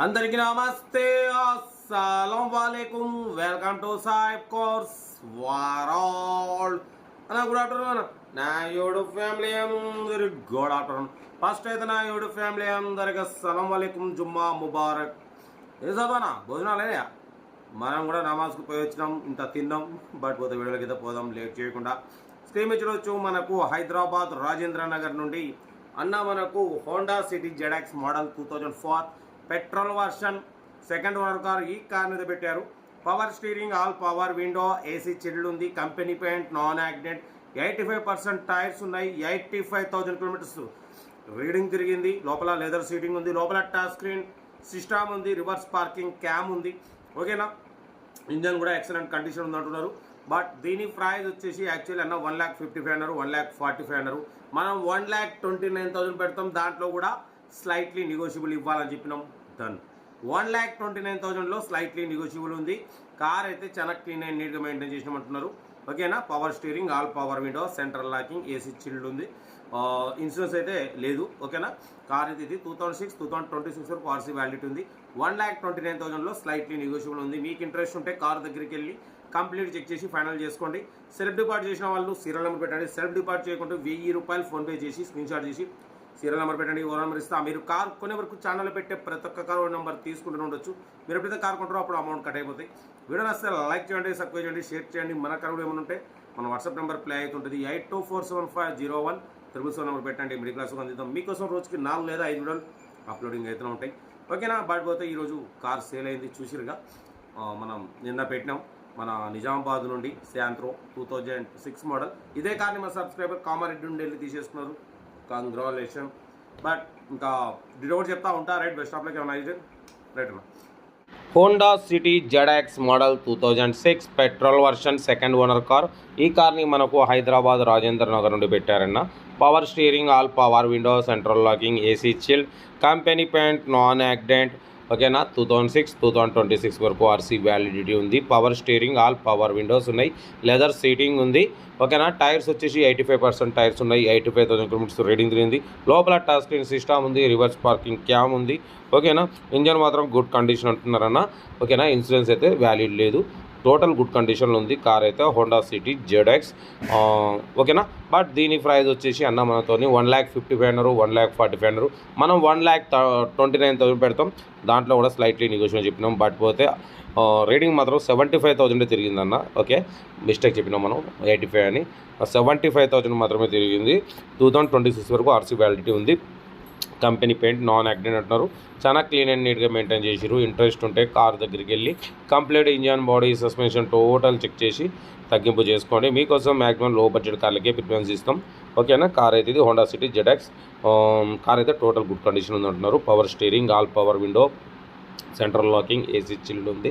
అందరికీ నమస్తే, అస్సలం వాలేకుం. Welcome to Saib course world. Good afternoon నా యూట్యూబ్ ఫ్యామిలీ అందరికి. Good afternoon. ఫస్ట్ అయితే నా యూట్యూబ్ ఫ్యామిలీ అందరికి అస్సలం వాలేకుం, జుమ్మా ముబారక్. ఏ చదవనా భోజనాలేనా? మనం కూడా నమాజ్కు పోయి వచ్చినాం, ఇంత తిన్నాం. బట్ పోతే వీడియోలకి అయితే పోదాం లేట్ చేయకుండా. స్క్రీన్ మీద చూడవచ్చు, మనకు హైదరాబాద్ రాజేంద్ర నగర్ నుండి మనకు Honda City ZX model 2004 petrol version second owner car. ఈ కార్ మీద పెట్టారు. Power steering, all power window, AC chilled ఉంది, company paint, non accident, 85% tyres ఉన్నాయి, 85,000 కిలోమీటర్స్ రీడింగ్ తిరిగింది. లోపల లెదర్ సీటింగ్ ఉంది, లోపల టచ్ స్క్రీన్ సిస్టమ్ ఉంది, రివర్స్ పార్కింగ్ క్యామ్ ఉంది. ఓకేనా, ఇంజన్ కూడా ఎక్సలెంట్ కండిషన్ ఉంది అంటున్నారు. బట్ దీని ప్రైస్ వచ్చేసి యాక్చువల్లీ 1,55,000 అన్నారు, 1,45,000 అన్నారు. మనం 1,29,000 పెడతాం. దాంట్లో కూడా స్లైట్లీ నెగోషియబుల్ ఇవ్వాలని చెప్పినాం. డన్. 1,29,000లో స్లైట్లీ నెగోషియబుల్ ఉంది. కార్ అయితే చాలా క్లీన్ అండ్ నీట్గా మెయింటైన్ చేసినామంటున్నారు. ఓకేనా, power steering, all power window, central locking, AC chilled ఉంది. ఇన్సూరెన్స్ అయితే లేదు. ఓకేనా, కార్ అయితే ఇది 2026 వరకు ఆర్సీ వ్యాలిడిటీ ఉంది. 1,29,000లో స్లైట్లీ నెగోషియబుల్ ఉంది. మీకు ఇంట్రెస్ట్ ఉంటే కార్ దగ్గరికి వెళ్ళి కంప్లీట్ చెక్ చేసి ఫైనల్ చేసుకోండి. సెల్ఫ్ డిపాజిట్ చేసిన వాళ్ళు సీరియల్ నెంబర్ పెట్టండి. సెల్ఫ్ డిపాజిట్ చేయకుంటే ₹1,000 ఫోన్పే చేసి స్క్రీన్ షాట్ చేసి సీరియల్ నెంబర్ పెట్టండి. ఓ నెంబర్ ఇస్తా. మీరు కార్ కొనే వరకు ఛానల్ పెట్టే ప్రతి ఒక్క కార్ నెంబర్ తీసుకుంటూ ఉండొచ్చు. మీరు ఎప్పుడైతే కార్ కొంటారో అప్పుడు అమౌంట్ కట్ అయిపోతాయి. వీడియో నచ్చితే లైక్ చేయండి, సబ్స్క్రైబ్ చేయండి, షేర్ చేయండి. మన కార్ ఏమైనా ఉంటే మన వాట్సాప్ నెంబర్ ప్లే అవుతుంటుంది. 8247501377 నెంబర్ పెట్టండి. మిడిల్ క్లాస్ అందిద్దాం. మీకోసం రోజుకి 4 లేదా 5 వీడియోలు అప్లోడింగ్ అయితే ఉంటాయి. ఓకేనా, బట్ పోతే ఈరోజు కార్ సేల్ అయింది చూసిరుగా. మనం నిన్న పెట్టినాం. మన నిజామాబాద్ నుండి శాంత్రో 2006 మోడల్. ఇదే కార్ని మన సబ్స్క్రైబర్ కామారెడ్డి నుండి వెళ్ళి తీసేసుకున్నారు. కంగ్రాచులేషన్. బట్ ఇంకా డిటోర్ చెప్తా ఉంటా. రైట్, బెస్ట్ ఆఫ్లోకి ఏమైనా అయితే రైట్ అన్న. Honda City ZX model 2006 petrol version second owner car. ఈ కార్ని మనకు హైదరాబాద్ రాజేంద్ర నగర్ నుండి పెట్టారన్న. Power steering, all power window, central locking, AC chilled, company paint, non accident. ఓకేనా, 2026 వరకు ఆర్సీ వ్యాలిడిటీ ఉంది. Power steering, all power windows ఉన్నాయి, లెదర్ సీటింగ్ ఉంది. ఓకేనా, టైర్స్ వచ్చేసి 85% టైర్స్ ఉన్నాయి, 85,000 కిలోమీటర్స్ రీడింగ్ తిరిగింది. లోపల టచ్ స్క్రీన్ సిస్టమ్ ఉంది, రివర్స్ పార్కింగ్ క్యామ్ ఉంది. ఓకేనా, ఇంజన్ మాత్రం గుడ్ కండిషన్ అంటున్నారన్న. ఓకేనా, ఇన్సూరెన్స్ అయితే వ్యాలిడ్ లేదు, టోటల్ గుడ్ కండిషన్లో ఉంది. కార్ అయితే హోండా సిటీ జెడ్ఎక్స్. ఓకేనా, బట్ దీని ప్రైస్ వచ్చేసి మనతో 1,55,000 అన్నారు, 1,45,000 అన్నారు. మనం 1,29,000 పెడతాం. దాంట్లో కూడా స్లైట్లీ నెగోషియేషన్ చెప్పినాం. బట్ పోతే రీడింగ్ మాత్రం 75,000 తిరిగిందన్న. ఓకే, మిస్టేక్ చెప్పినాం మనం, 85 అని. 75,000 మాత్రమే తిరిగింది. 2026 వరకు ఆర్సీ వ్యాలిడిటీ ఉంది. కంపెనీ పెయింట్, నాన్ యాక్సిడెంట్ అంటున్నారు. చాలా క్లీన్ అండ్ నీట్గా మెయింటైన్ చేసిరు. ఇంట్రెస్ట్ ఉంటే కార్ దగ్గరికి వెళ్ళి complete engine, body, suspension total check చేసి తగ్గింపు చేసుకోండి. మీకోసం మ్యాక్సిమం లో బడ్జెట్ కార్లకే ప్రిఫరెన్స్ ఇస్తాం. ఓకేనా, కార్ అయితే ఇది హోండా సిటీ జెడ్ఎక్స్. కార్ అయితే టోటల్ గుడ్ కండిషన్ ఉంది అంటున్నారు. Power steering, all power window, central locking, AC chilled ఉంది,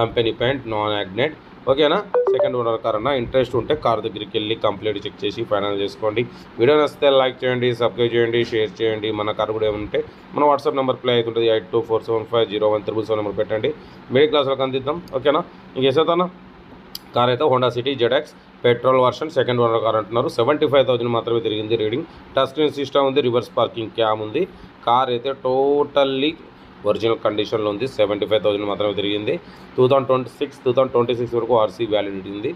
కంపెనీ పెయింట్, నాన్ యాక్సిడెంట్. ఓకేనా, సెకండ్ ఓనర్ కార్ అన్న. ఇంట్రెస్ట్ ఉంటే కార్ దగ్గరికి వెళ్ళి కంప్లీట్ చెక్ చేసి ఫైనల్ చేసుకోండి. వీడియో నచ్చితే లైక్ చేయండి, సబ్స్క్రైబ్ చేయండి, షేర్ చేయండి. మన కార్ కూడా ఏమంటే మన వాట్సాప్ నెంబర్ ప్లే అవుతుంటుంది. 8247501377 నెంబర్ పెట్టండి. మిడిల్ క్లాస్లోకి అందిద్దాం. ఓకేనా, ఇంకేసేదన్నా. కార్ అయితే Honda City ZX petrol version second owner car అంటున్నారు. 75,000 మాత్రమే తిరిగింది రీడింగ్. టచ్ స్క్రీన్ సిస్టమ్ ఉంది, రివర్స్ పార్కింగ్ క్యామ్ ఉంది. కార్ అయితే టోటల్లీ ఒరిజినల్ కండిషన్లో ఉంది. 75,000 మాత్రమే తిరిగింది. 2026 వరకు ఆర్సీ వ్యాలిడిటీ ఉంది.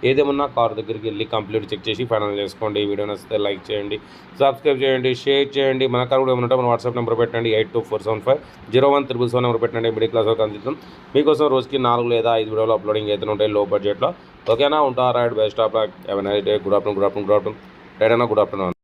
ఏదేమన్నా కార్ దగ్గరికి వెళ్ళి కంప్లీట్ చెక్ చేసి ఫైనల్ చేసుకోండి. వీడియో నచ్చితే లైక్ చేయండి, సబ్స్క్రైబ్ చేయండి, షేర్ చేయండి. మన కార్ కూడా ఏమంటే మన వాట్సాప్ నెంబర్ పెట్టండి. 8247501377 నెంబర్ పెట్టండి. మిడిల్ క్లాస్ వరకు అందిస్తాం. మీకోసం రోజుకి 4 లేదా 5 వీడియోలు అప్లోడింగ్ అయితే ఉంటాయి లో బడ్జెట్లో. ఓకేనా, ఉంటారా? Right, best of luck. Have a nice day. Good afternoon. Right అన్న, గుడ్ ఆఫ్టర్నూన్.